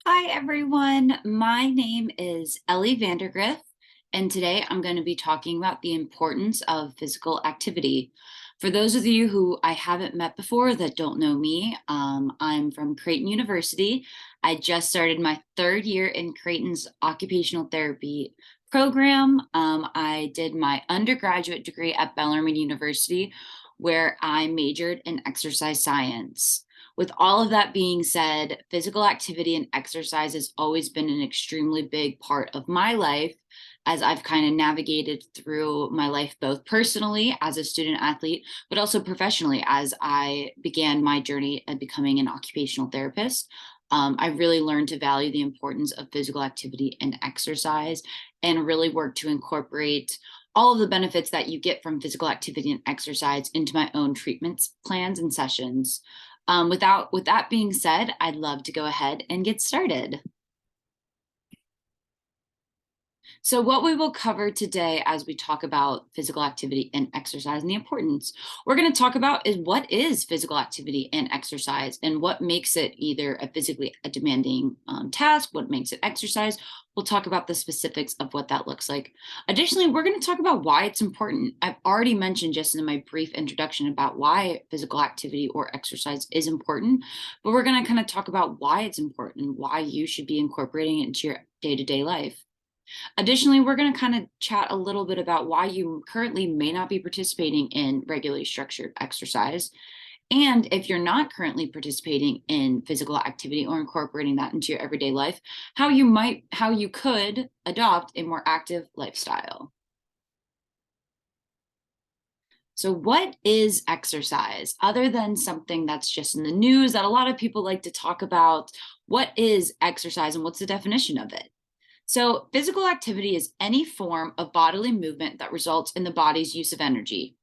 Hi, everyone. My name is Ellie Vandergriff, and today I'm going to be talking about the importance of physical activity. For those of you who I haven't met before that don't know me, I'm from Creighton University. I just started my third year in Creighton's occupational therapy program. I did my undergraduate degree at Bellarmine University, where I majored in exercise science. With all of that being said, physical activity and exercise has always been an extremely big part of my life as I've kind of navigated through my life, both personally as a student athlete, but also professionally as I began my journey of becoming an occupational therapist. I really learned to value the importance of physical activity and exercise and really work to incorporate all of the benefits that you get from physical activity and exercise into my own treatments, plans, and sessions. With that being said, I'd love to go ahead and get started. So what we will cover today as we talk about physical activity and exercise and the importance, we're going to talk about is what is physical activity and exercise and what makes it either a physically demanding task, what makes it exercise. We'll talk about the specifics of what that looks like. Additionally, we're going to talk about why it's important. I've already mentioned just in my brief introduction about why physical activity or exercise is important, but we're going to kind of talk about why it's important, why you should be incorporating it into your day-to-day life. Additionally, we're going to kind of chat a little bit about why you currently may not be participating in regularly structured exercise. And if you're not currently participating in physical activity or incorporating that into your everyday life, how you could adopt a more active lifestyle. So what is exercise? Other than something that's just in the news that a lot of people like to talk about, what is exercise and what's the definition of it? So, physical activity is any form of bodily movement that results in the body's use of energy.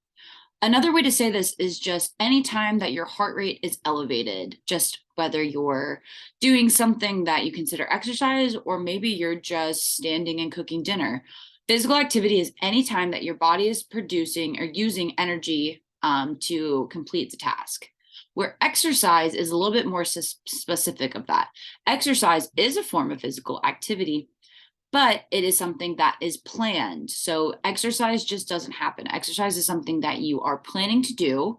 Another way to say this is just any time that your heart rate is elevated, just whether you're doing something that you consider exercise or maybe you're just standing and cooking dinner. Physical activity is any time that your body is producing or using energy to complete the task. Where exercise is a little bit more specific of that. Exercise is a form of physical activity, but it is something that is planned. So exercise just doesn't happen. Exercise is something that you are planning to do.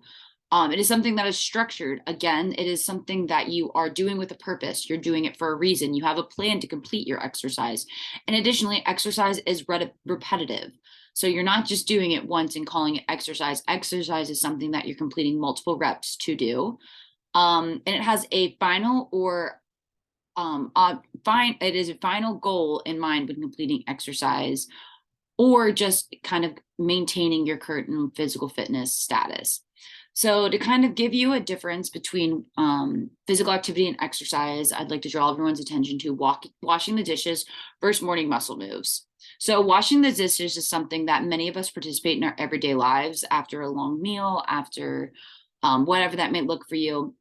It is something that is structured. Again, it is something that you are doing with a purpose. You're doing it for a reason. You have a plan to complete your exercise. And additionally, exercise is repetitive. So you're not just doing it once and calling it exercise. Exercise is something that you're completing multiple reps to do. And it has a final or it is a final goal in mind when completing exercise or just kind of maintaining your current physical fitness status. So to kind of give you a difference between physical activity and exercise, I'd like to draw everyone's attention to washing the dishes versus morning muscle moves. So washing the dishes is something that many of us participate in our everyday lives after a long meal, after whatever that may look for you.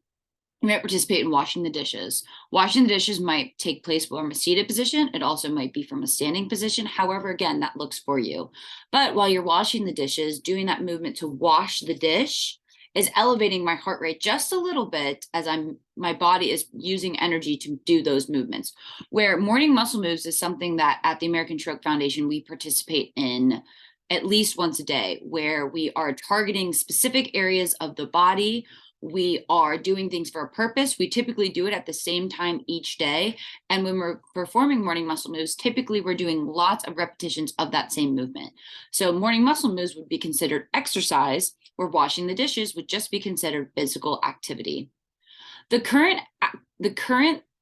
You might participate in washing the dishes. Washing the dishes might take place from a seated position. It also might be from a standing position. However, again, that looks for you. But while you're washing the dishes, doing that movement to wash the dish is elevating my heart rate just a little bit as my body is using energy to do those movements. Where morning muscle moves is something that at the American Stroke Foundation, we participate in at least once a day, where we are targeting specific areas of the body. We are doing things for a purpose. We typically do it at the same time each day. And when we're performing morning muscle moves, typically we're doing lots of repetitions of that same movement. So morning muscle moves would be considered exercise, where washing the dishes would just be considered physical activity. The current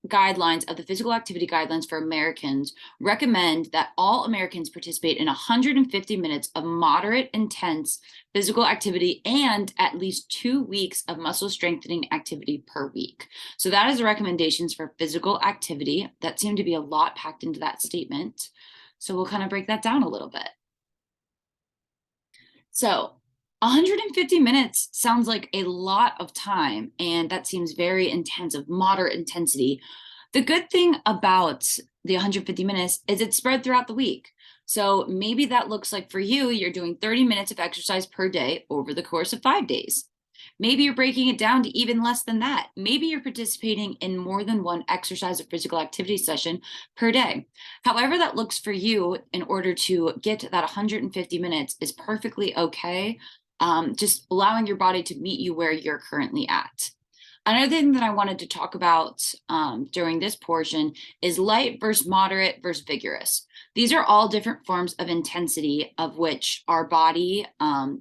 guidelines of the physical activity guidelines for Americans recommend that all Americans participate in 150 minutes of moderate intense physical activity and at least 2 weeks of muscle strengthening activity per week. So that is the recommendations for physical activity. That seemed to be a lot packed into that statement. So we'll kind of break that down a little bit. So 150 minutes sounds like a lot of time, and that seems very intense, of moderate intensity. The good thing about the 150 minutes is it's spread throughout the week. So maybe that looks like for you, you're doing 30 minutes of exercise per day over the course of 5 days. Maybe you're breaking it down to even less than that. Maybe you're participating in more than one exercise or physical activity session per day. However that looks for you in order to get to that 150 minutes is perfectly okay. Just allowing your body to meet you where you're currently at. Another thing that I wanted to talk about during this portion is light versus moderate versus vigorous. These are all different forms of intensity of which our body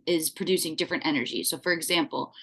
is producing different energy. So for example,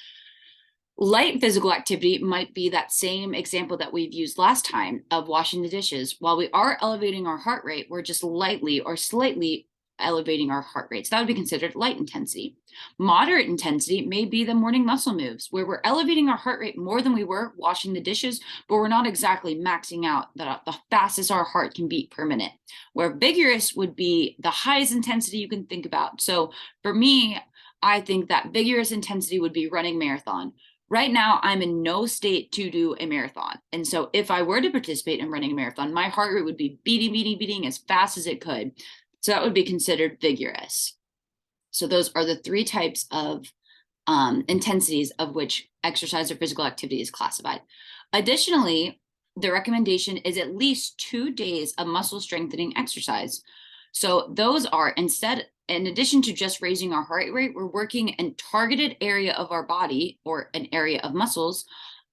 light physical activity might be that same example that we've used last time of washing the dishes. While we are elevating our heart rate, we're just lightly or slightly elevating our heart rate. So that would be considered light intensity. Moderate intensity may be the morning muscle moves, where we're elevating our heart rate more than we were washing the dishes, but we're not exactly maxing out the fastest our heart can beat per minute. Where vigorous would be the highest intensity you can think about. So for me, I think that vigorous intensity would be running marathon. Right now, I'm in no state to do a marathon. And so if I were to participate in running a marathon, my heart rate would be beating as fast as it could. So that would be considered vigorous. So those are the three types of intensities of which exercise or physical activity is classified. Additionally, the recommendation is at least 2 days of muscle strengthening exercise. So those are in addition to just raising our heart rate, we're working in targeted area of our body or an area of muscles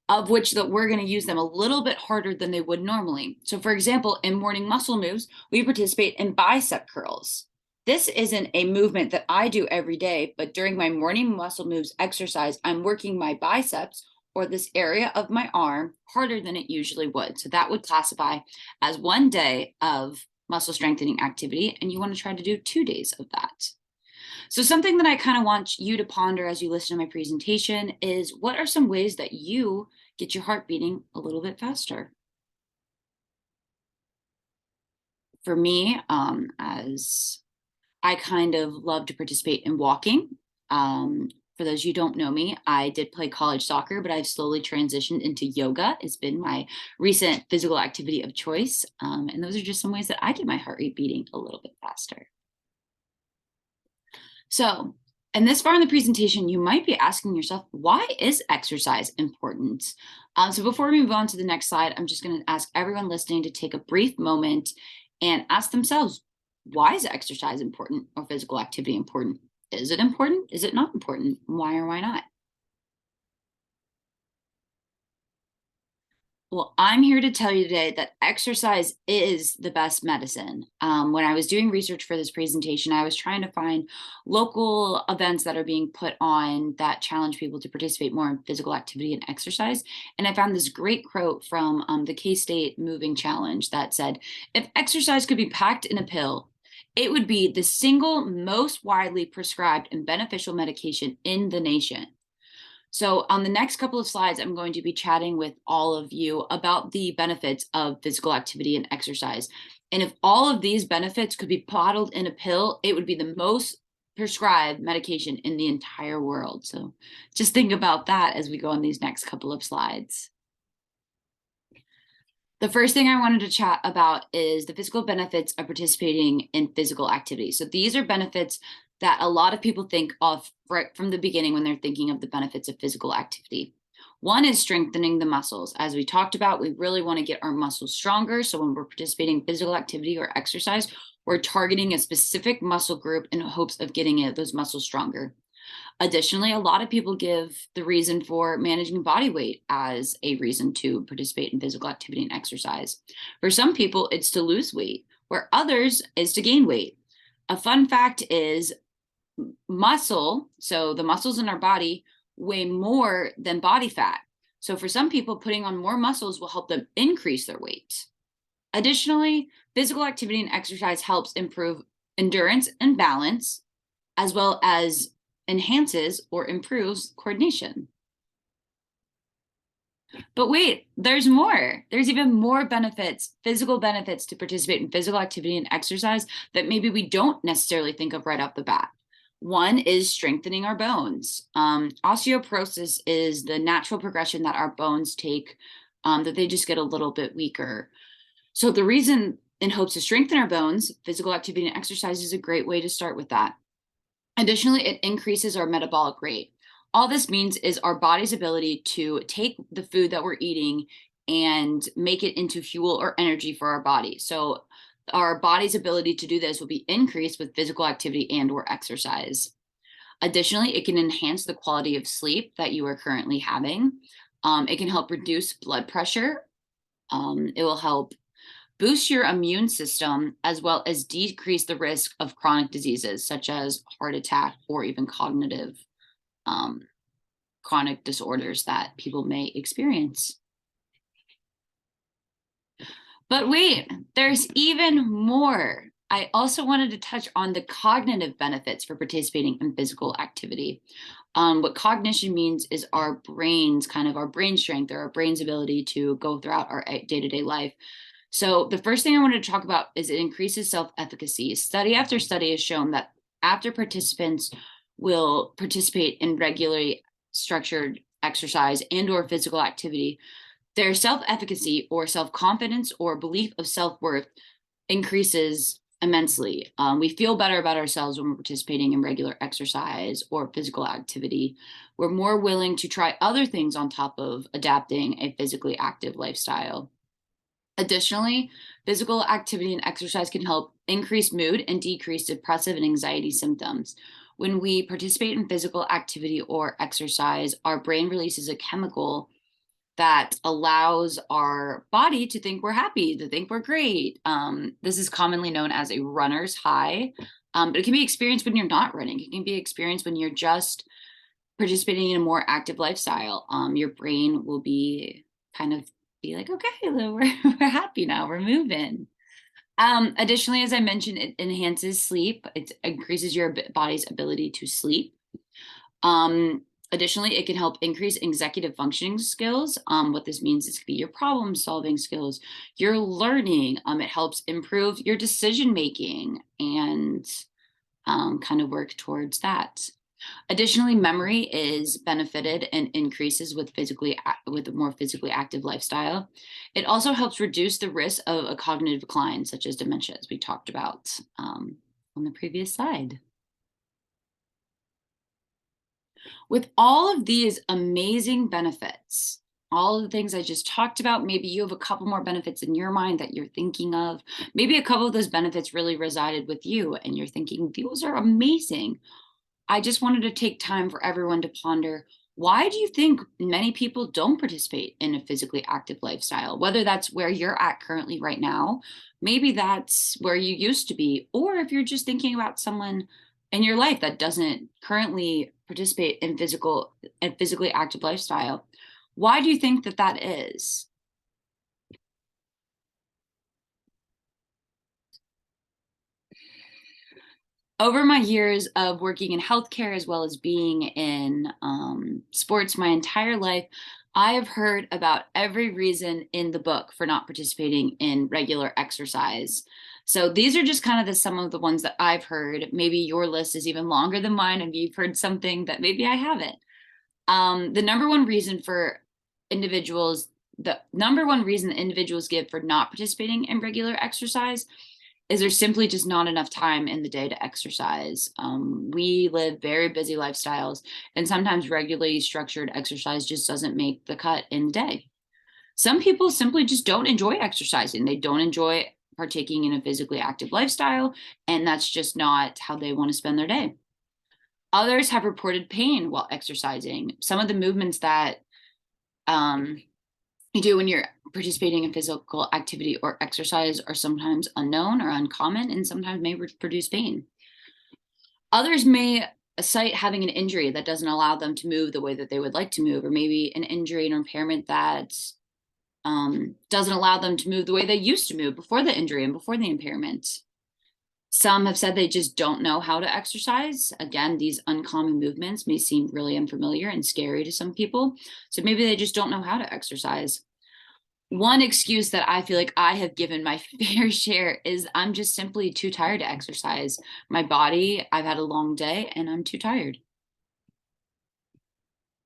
of which that we're going to use them a little bit harder than they would normally. So for example, in morning muscle moves, we participate in bicep curls. This isn't a movement that I do every day, but during my morning muscle moves exercise, I'm working my biceps or this area of my arm harder than it usually would. So that would classify as 1 day of muscle strengthening activity, and you want to try to do 2 days of that. So something that I kind of want you to ponder as you listen to my presentation is, what are some ways that you get your heart beating a little bit faster? For me, as I kind of love to participate in walking. For those of you who don't know me, I did play college soccer, but I've slowly transitioned into yoga. It's been my recent physical activity of choice. And those are just some ways that I get my heart rate beating a little bit faster. So, and this far in the presentation, you might be asking yourself, why is exercise important? So before we move on to the next slide, I'm just going to ask everyone listening to take a brief moment and ask themselves, why is exercise important or physical activity important? Is it important? Is it not important? Why or why not? Well, I'm here to tell you today that exercise is the best medicine. When I was doing research for this presentation, I was trying to find local events that are being put on that challenge people to participate more in physical activity and exercise. And I found this great quote from the K-State Moving Challenge that said, "If exercise could be packed in a pill, it would be the single most widely prescribed and beneficial medication in the nation." So on the next couple of slides, I'm going to be chatting with all of you about the benefits of physical activity and exercise. And if all of these benefits could be bottled in a pill, it would be the most prescribed medication in the entire world. So just think about that as we go on these next couple of slides. The first thing I wanted to chat about is the physical benefits of participating in physical activity. So these are benefits that a lot of people think of right from the beginning when they're thinking of the benefits of physical activity. One is strengthening the muscles. As we talked about, we really want to get our muscles stronger. So when we're participating in physical activity or exercise, we're targeting a specific muscle group in hopes of getting those muscles stronger. Additionally, a lot of people give the reason for managing body weight as a reason to participate in physical activity and exercise. For some people, it's to lose weight, where others is to gain weight. A fun fact is muscle, so the muscles in our body, weigh more than body fat. So for some people, putting on more muscles will help them increase their weight. Additionally, physical activity and exercise helps improve endurance and balance, as well as enhances or improves coordination. But wait, there's more. There's even more benefits, physical benefits to participate in physical activity and exercise that maybe we don't necessarily think of right off the bat. One is strengthening our bones. Osteoporosis is the natural progression that our bones take, that they just get a little bit weaker. So the reason in hopes to strengthen our bones, physical activity and exercise is a great way to start with that. Additionally, it increases our metabolic rate. All this means is our body's ability to take the food that we're eating and make it into fuel or energy for our body. So our body's ability to do this will be increased with physical activity and or exercise. Additionally, it can enhance the quality of sleep that you are currently having. It can help reduce blood pressure. It will help boost your immune system as well as decrease the risk of chronic diseases such as heart attack or even cognitive um, chronic disorders that people may experience. But wait, there's even more. I also wanted to touch on the cognitive benefits for participating in physical activity. What cognition means is our brains, kind of our brain strength or our brain's ability to go throughout our day-to-day life. So the first thing I wanted to talk about is it increases self-efficacy. Study after study has shown that after participants will participate in regularly structured exercise and or physical activity, their self-efficacy or self-confidence or belief of self-worth increases immensely. We feel better about ourselves when we're participating in regular exercise or physical activity. We're more willing to try other things on top of adapting a physically active lifestyle. Additionally, physical activity and exercise can help increase mood and decrease depressive and anxiety symptoms. When we participate in physical activity or exercise, our brain releases a chemical that allows our body to think we're happy, to think we're great. This is commonly known as a runner's high, but it can be experienced when you're not running. It can be experienced when you're just participating in a more active lifestyle. Your brain will be kind of be like, okay, we're happy now, we're moving. Additionally, as I mentioned, it enhances sleep. It increases your body's ability to sleep. Additionally, it can help increase executive functioning skills. What this means is to be your problem solving skills, your learning. It helps improve your decision making and kind of work towards that. Additionally, memory is benefited and increases with a more physically active lifestyle. It also helps reduce the risk of a cognitive decline, such as dementia, as we talked about on the previous slide. With all of these amazing benefits, all of the things I just talked about, maybe you have a couple more benefits in your mind that you're thinking of. Maybe a couple of those benefits really resided with you and you're thinking, those are amazing. I just wanted to take time for everyone to ponder, why do you think many people don't participate in a physically active lifestyle? Whether that's where you're at currently right now, maybe that's where you used to be, or if you're just thinking about someone in your life that doesn't currently participate in physically active lifestyle, why do you think that that is? Over my years of working in healthcare as well as being in sports my entire life, I have heard about every reason in the book for not participating in regular exercise. So these are just kind of some of the ones that I've heard. Maybe your list is even longer than mine, and you've heard something that maybe I haven't. The number one reason for individuals, the number one reason that individuals give for not participating in regular exercise is there's simply just not enough time in the day to exercise. We live very busy lifestyles, and sometimes regularly structured exercise just doesn't make the cut in the day. Some people simply just don't enjoy exercising. They don't enjoy partaking in a physically active lifestyle, and that's just not how they want to spend their day. Others have reported pain while exercising. Some of the movements that you do when you're participating in physical activity or exercise are sometimes unknown or uncommon and sometimes may produce pain. Others may cite having an injury that doesn't allow them to move the way that they would like to move, or maybe an injury and impairment that doesn't allow them to move the way they used to move before the injury and before the impairment. Some have said they just don't know how to exercise. Again, these uncommon movements may seem really unfamiliar and scary to some people. So maybe they just don't know how to exercise. One excuse that I feel like I have given my fair share is I'm just simply too tired to exercise. My body, I've had a long day and I'm too tired.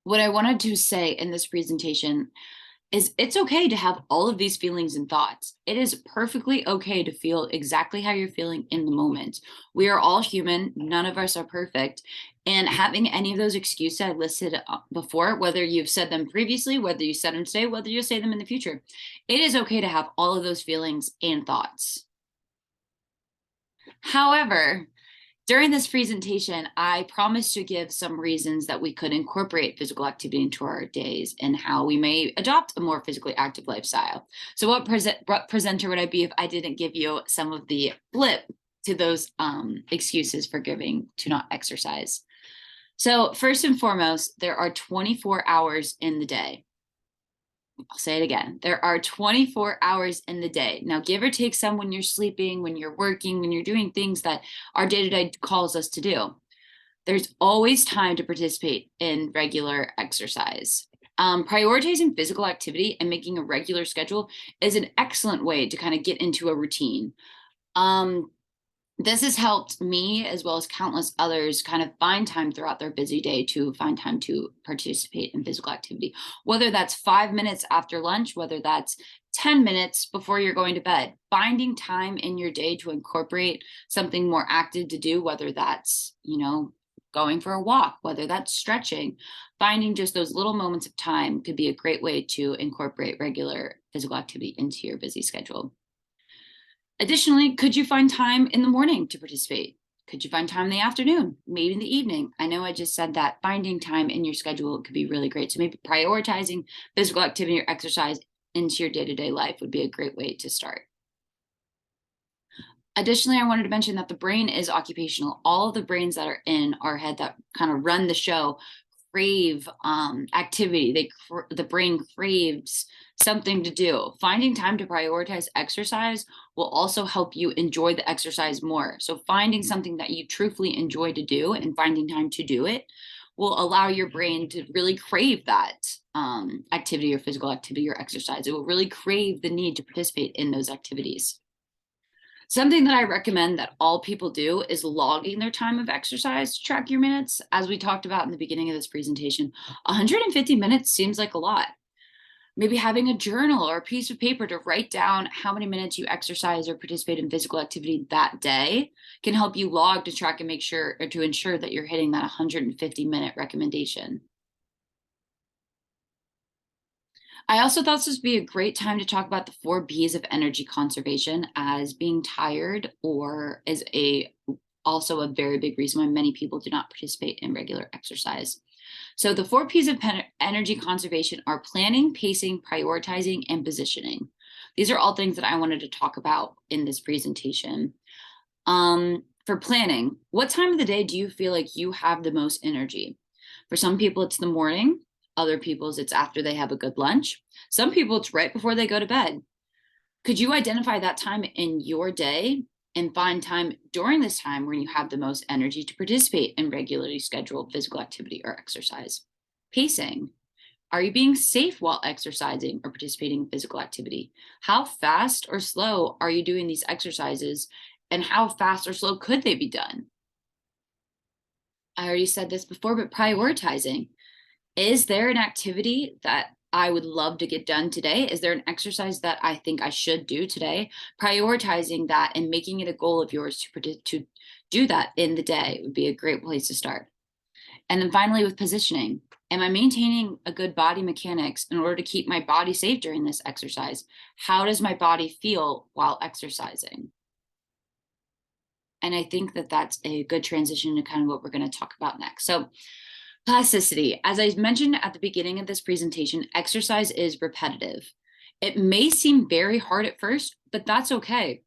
What I wanted to say in this presentation is it's okay to have all of these feelings and thoughts. It is perfectly okay to feel exactly how you're feeling in the moment. We are all human, none of us are perfect. And having any of those excuses I listed before, whether you've said them previously, whether you said them today, whether you'll say them in the future, it is okay to have all of those feelings and thoughts. However, during this presentation, I promised to give some reasons that we could incorporate physical activity into our days and how we may adopt a more physically active lifestyle. So what presenter would I be if I didn't give you some of the flip to those excuses for giving to not exercise? So first and foremost, there are 24 hours in the day. I'll say it again. There are 24 hours in the day. Now, give or take some when you're sleeping, when you're working, when you're doing things that our day to day calls us to do. There's always time to participate in regular exercise. Prioritizing physical activity and making a regular schedule is an excellent way to kind of get into a routine. This has helped me as well as countless others kind of find time throughout their busy day to find time to participate in physical activity, whether that's 5 minutes after lunch, whether that's 10 minutes before you're going to bed. Finding time in your day to incorporate something more active to do, whether that's, going for a walk, whether that's stretching, finding just those little moments of time could be a great way to incorporate regular physical activity into your busy schedule. Additionally, could you find time in the morning to participate? Could you find time in the afternoon, maybe in the evening? I know I just said that finding time in your schedule could be really great. So maybe prioritizing physical activity or exercise into your day-to-day life would be a great way to start. Additionally, I wanted to mention that the brain is occupational. All of the brains that are in our head that kind of run the show crave activity. The brain craves something to do. Finding time to prioritize exercise will also help you enjoy the exercise more. So finding something that you truthfully enjoy to do and finding time to do it will allow your brain to really crave that activity or physical activity or exercise. It will really crave the need to participate in those activities. Something that I recommend that all people do is logging their time of exercise to track your minutes. As we talked about in the beginning of this presentation, 150 minutes seems like a lot. Maybe having a journal or a piece of paper to write down how many minutes you exercise or participate in physical activity that day can help you log to track and make sure or to ensure that you're hitting that 150-minute recommendation. I also thought this would be a great time to talk about the 4 B's of energy conservation, as being tired or is also a very big reason why many people do not participate in regular exercise. So the 4 P's of energy conservation are planning, pacing, prioritizing, and positioning. These are all things that I wanted to talk about in this presentation. For planning, what time of the day do you feel like you have the most energy? For some people, it's the morning. Other people's, it's after they have a good lunch. Some people, it's right before they go to bed. Could you identify that time in your day and find time during this time when you have the most energy to participate in regularly scheduled physical activity or exercise? Pacing. Are you being safe while exercising or participating in physical activity? How fast or slow are you doing these exercises, and how fast or slow could they be done? I already said this before, but prioritizing. Is there an activity that I would love to get done today? Is there an exercise that I think I should do today? Prioritizing that and making it a goal of yours to do that in the day would be a great place to start. And then finally, with positioning, am I maintaining a good body mechanics in order to keep my body safe during this exercise? How does my body feel while exercising? And I think that that's a good transition to kind of what we're going to talk about next. So plasticity. As I mentioned at the beginning of this presentation, exercise is repetitive. It may seem very hard at first, but that's okay.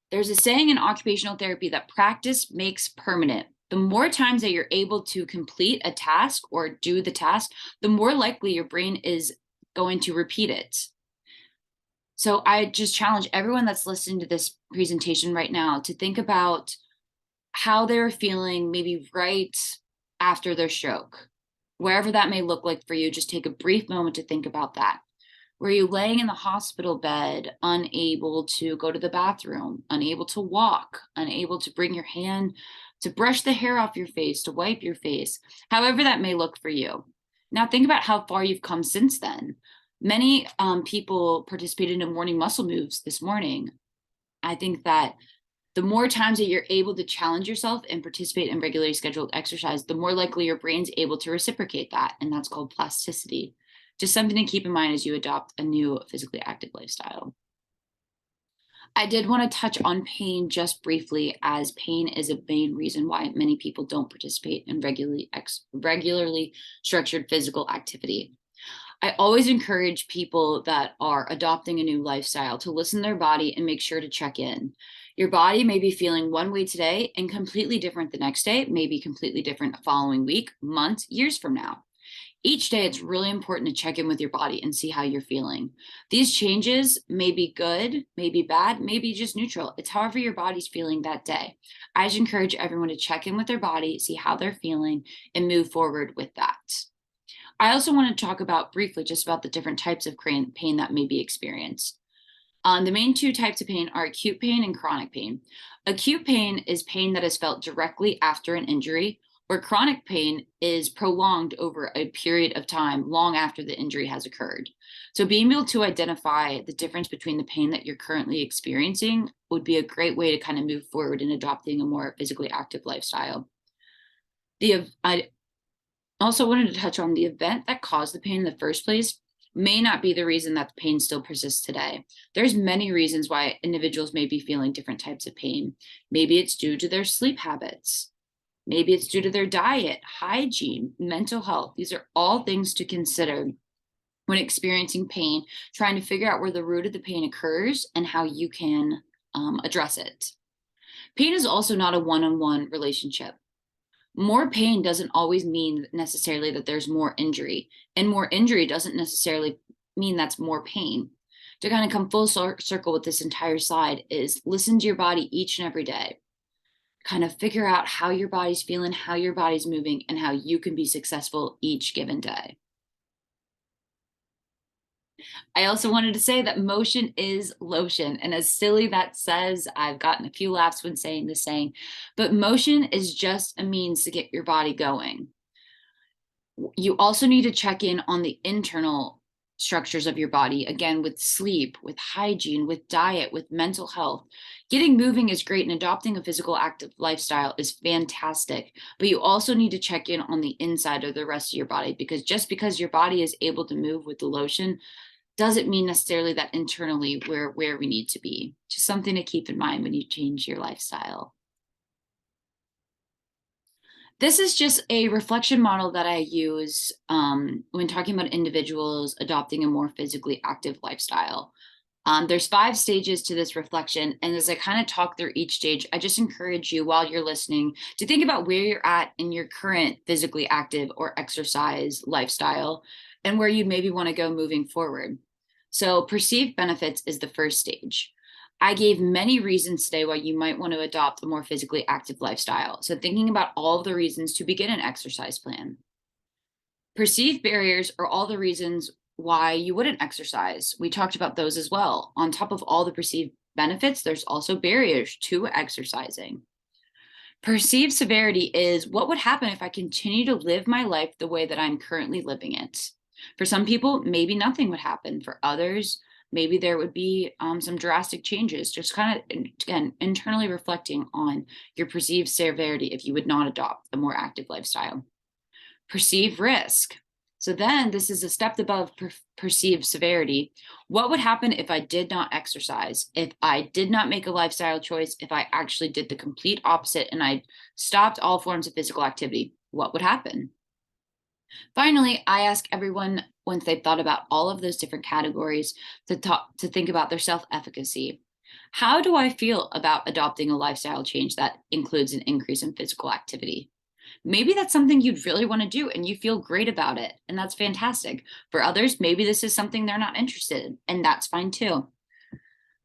There's a saying in occupational therapy that practice makes permanent. The more times that you're able to complete a task or do the task, the more likely your brain is going to repeat it. So I just challenge everyone that's listening to this presentation right now to think about how they're feeling maybe right after their stroke. Wherever that may look like for you, just take a brief moment to think about that. Were you laying in the hospital bed, unable to go to the bathroom, unable to walk, unable to bring your hand to brush the hair off your face, to wipe your face, however that may look for you? Now think about how far you've come since then. Many people participated in morning muscle moves this morning. I think that the more times that you're able to challenge yourself and participate in regularly scheduled exercise, the more likely your brain's able to reciprocate that. And that's called plasticity. Just something to keep in mind as you adopt a new physically active lifestyle. I did want to touch on pain just briefly, as pain is a main reason why many people don't participate in regularly structured physical activity. I always encourage people that are adopting a new lifestyle to listen to their body and make sure to check in. Your body may be feeling one way today and completely different the next day, maybe completely different the following week, months, years from now. Each day, it's really important to check in with your body and see how you're feeling. These changes may be good, may be bad, maybe just neutral. It's however your body's feeling that day. I just encourage everyone to check in with their body, see how they're feeling, and move forward with that. I also want to talk about briefly just about the different types of pain that may be experienced. The main two types of pain are acute pain and chronic pain. Acute pain is pain that is felt directly after an injury, where chronic pain is prolonged over a period of time long after the injury has occurred. So, being able to identify the difference between the pain that you're currently experiencing would be a great way to kind of move forward in adopting a more physically active lifestyle. I also wanted to touch on the event that caused the pain in the first place may not be the reason that the pain still persists today. There's many reasons why individuals may be feeling different types of pain. Maybe it's due to their sleep habits. Maybe it's due to their diet, hygiene, mental health. These are all things to consider when experiencing pain, trying to figure out where the root of the pain occurs and how you can address it. Pain is also not a one-on-one relationship. More pain doesn't always mean necessarily that there's more injury, and more injury doesn't necessarily mean that's more pain. To kind of come full circle with this entire slide is listen to your body each and every day. Kind of figure out how your body's feeling, how your body's moving, and how you can be successful each given day. I also wanted to say that motion is lotion. And as silly that says, I've gotten a few laughs when saying this saying, but motion is just a means to get your body going. You also need to check in on the internal structures of your body, again, with sleep, with hygiene, with diet, with mental health. Getting moving is great, and adopting a physical active lifestyle is fantastic. But you also need to check in on the inside of the rest of your body, because just because your body is able to move with the lotion doesn't mean necessarily that internally we're where we need to be. Just something to keep in mind when you change your lifestyle. This is just a reflection model that I use when talking about individuals adopting a more physically active lifestyle. There's 5 stages to this reflection, and as I kind of talk through each stage, I just encourage you while you're listening to think about where you're at in your current physically active or exercise lifestyle and where you maybe want to go moving forward. So, perceived benefits is the first stage. I gave many reasons today why you might want to adopt a more physically active lifestyle. So, thinking about all of the reasons to begin an exercise plan. Perceived barriers are all the reasons why you wouldn't exercise. We talked about those as well. On top of all the perceived benefits, there's also barriers to exercising. Perceived severity is what would happen if I continue to live my life the way that I'm currently living it. For some people, maybe nothing would happen. For others, maybe there would be some drastic changes. Just kind of, again, internally reflecting on your perceived severity if you would not adopt a more active lifestyle. Perceived risk. So then this is a step above perceived severity. What would happen if I did not exercise? If I did not make a lifestyle choice? If I actually did the complete opposite and I stopped all forms of physical activity? What would happen? Finally, I ask everyone, once they've thought about all of those different categories, to think about their self-efficacy. How do I feel about adopting a lifestyle change that includes an increase in physical activity? Maybe that's something you'd really want to do and you feel great about it, and that's fantastic. For others, maybe this is something they're not interested in, and that's fine too.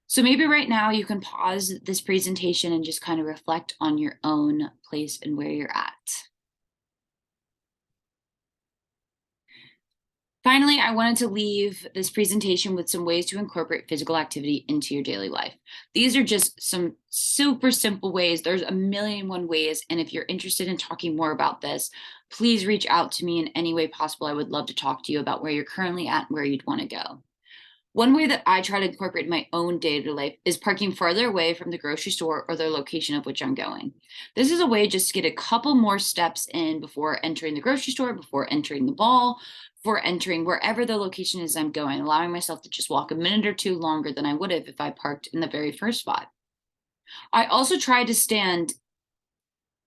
So maybe right now you can pause this presentation and just kind of reflect on your own place and where you're at. Finally, I wanted to leave this presentation with some ways to incorporate physical activity into your daily life. These are just some super simple ways. There's a million and one ways. And if you're interested in talking more about this, please reach out to me in any way possible. I would love to talk to you about where you're currently at and where you'd want to go. One way that I try to incorporate in my own day-to-day life is parking farther away from the grocery store or the location of which I'm going. This is a way just to get a couple more steps in before entering the grocery store, before entering the mall, before entering wherever the location is I'm going, allowing myself to just walk a minute or two longer than I would have if I parked in the very first spot. I also try to stand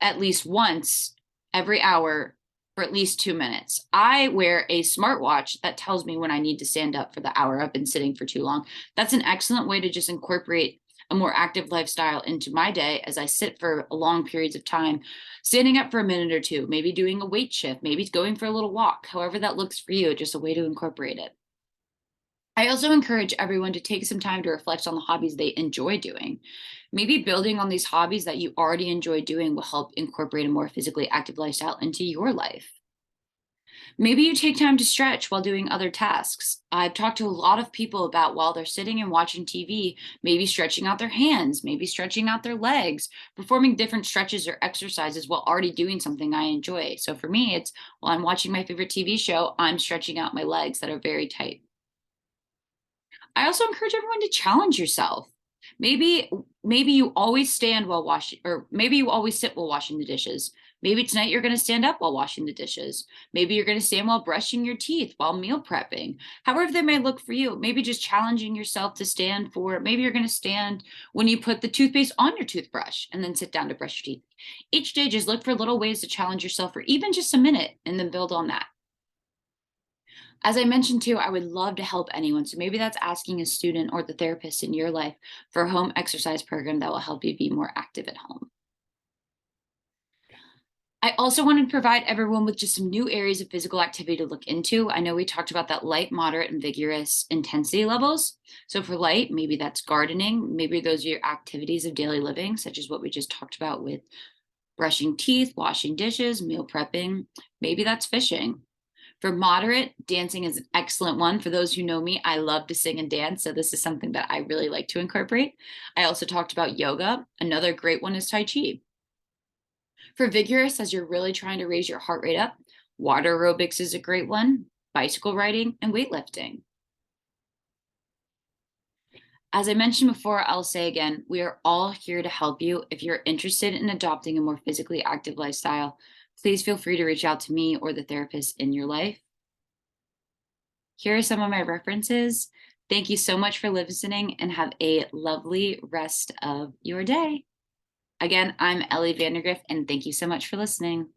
at least once every hour for at least 2 minutes. I wear a smartwatch that tells me when I need to stand up for the hour I've been sitting for too long. That's an excellent way to just incorporate a more active lifestyle into my day as I sit for long periods of time, standing up for a minute or two, maybe doing a weight shift, maybe going for a little walk, however that looks for you, just a way to incorporate it. I also encourage everyone to take some time to reflect on the hobbies they enjoy doing. Maybe building on these hobbies that you already enjoy doing will help incorporate a more physically active lifestyle into your life. Maybe you take time to stretch while doing other tasks. I've talked to a lot of people about while they're sitting and watching TV, maybe stretching out their hands, maybe stretching out their legs, performing different stretches or exercises while already doing something I enjoy. So for me, it's while I'm watching my favorite TV show, I'm stretching out my legs that are very tight. I also encourage everyone to challenge yourself. Maybe maybe you always stand while washing, or maybe you always sit while washing the dishes. Maybe tonight you're going to stand up while washing the dishes. Maybe you're going to stand while brushing your teeth while meal prepping. However that may look for you. Maybe just challenging yourself to stand for, maybe you're going to stand when you put the toothpaste on your toothbrush and then sit down to brush your teeth. Each day just look for little ways to challenge yourself for even just a minute and then build on that. As I mentioned too, I would love to help anyone. So maybe that's asking a student or the therapist in your life for a home exercise program that will help you be more active at home. I also wanted to provide everyone with just some new areas of physical activity to look into. I know we talked about that light, moderate, and vigorous intensity levels. So for light, maybe that's gardening. Maybe those are your activities of daily living, such as what we just talked about with brushing teeth, washing dishes, meal prepping. Maybe that's fishing. For moderate, dancing is an excellent one. For those who know me, I love to sing and dance. So this is something that I really like to incorporate. I also talked about yoga. Another great one is Tai Chi. For vigorous, as you're really trying to raise your heart rate up, water aerobics is a great one, bicycle riding, and weightlifting. As I mentioned before, I'll say again, we are all here to help you. If you're interested in adopting a more physically active lifestyle, please feel free to reach out to me or the therapist in your life. Here are some of my references. Thank you so much for listening and have a lovely rest of your day. Again, I'm Ellie Vandergrift, and thank you so much for listening.